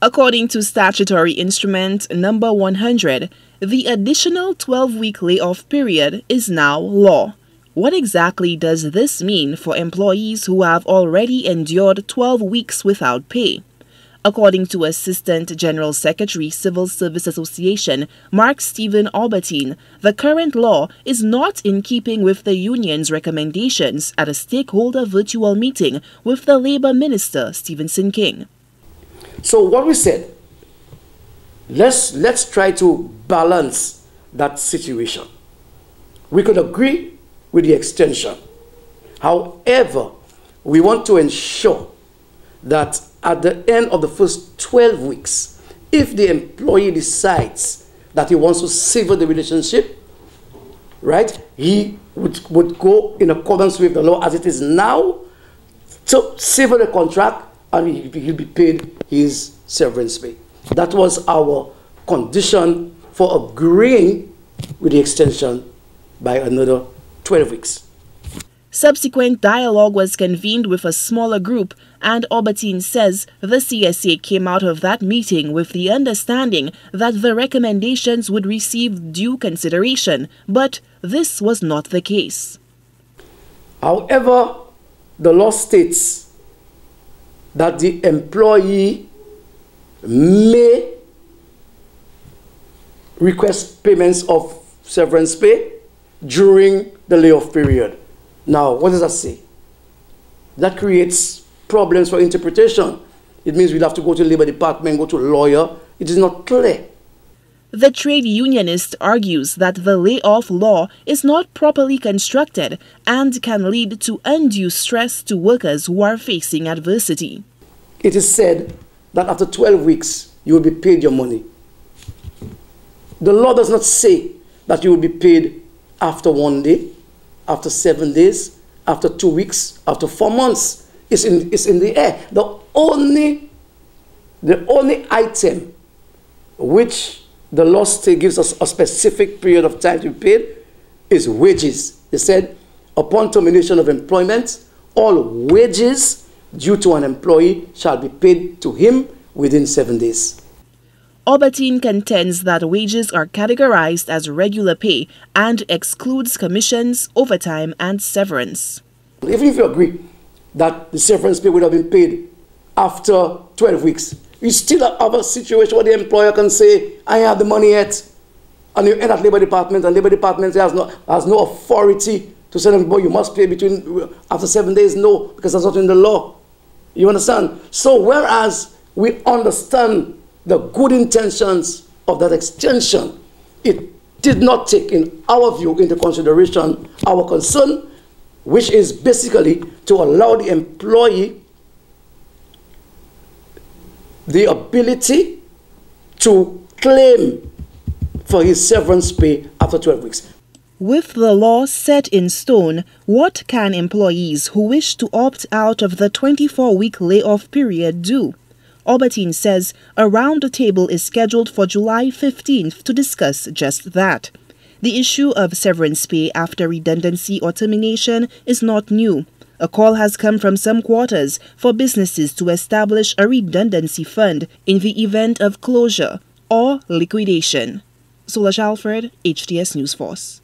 According to statutory instrument number 100, the additional 12-week layoff period is now law. What exactly does this mean for employees who have already endured 12 weeks without pay? According to Assistant General Secretary, Civil Service Association, Mark Stephen Albertine, the current law is not in keeping with the union's recommendations at a stakeholder virtual meeting with the Labour Minister, Stephenson King. So what we said, let's try to balance that situation. We could agree with the extension. However, we want to ensure that at the end of the first 12 weeks, if the employee decides that he wants to sever the relationship, right, he would go in accordance with the law as it is now to sever the contract, and he'll be paid his severance pay. That was our condition for agreeing with the extension by another 12 weeks. Subsequent dialogue was convened with a smaller group, and Albertine says the CSA came out of that meeting with the understanding that the recommendations would receive due consideration, but this was not the case. However, the law states that the employee may request payments of severance pay during the layoff period. Now, what does that say? That creates problems for interpretation. It means we'll have to go to the Labour Department, go to a lawyer. It is not clear. The trade unionist argues that the layoff law is not properly constructed and can lead to undue stress to workers who are facing adversity. It is said that after 12 weeks, you will be paid your money. The law does not say that you will be paid after 1 day, after 7 days, after 2 weeks, after 4 months. It's in the air. The only item which the law state gives us a specific period of time to be paid is wages. They said, upon termination of employment, all wages due to an employee shall be paid to him within 7 days. Albertine contends that wages are categorized as regular pay and excludes commissions, overtime, and severance. Even if you agree that the severance pay would have been paid after 12 weeks, you still have a situation where the employer can say, I have the money yet, and you end at Labour Department, and Labour Department has no authority to say, boy, you must pay after 7 days. No, because that's not in the law. You understand? So whereas we understand the good intentions of that extension, it did not take, in our view, into consideration our concern, which is basically to allow the employee the ability to claim for his severance pay after 12 weeks. With the law set in stone, what can employees who wish to opt out of the 24-week layoff period do? Albertine says a round-table is scheduled for July 15th to discuss just that. The issue of severance pay after redundancy or termination is not new. A call has come from some quarters for businesses to establish a redundancy fund in the event of closure or liquidation. Solange Alfred, HTS News Force.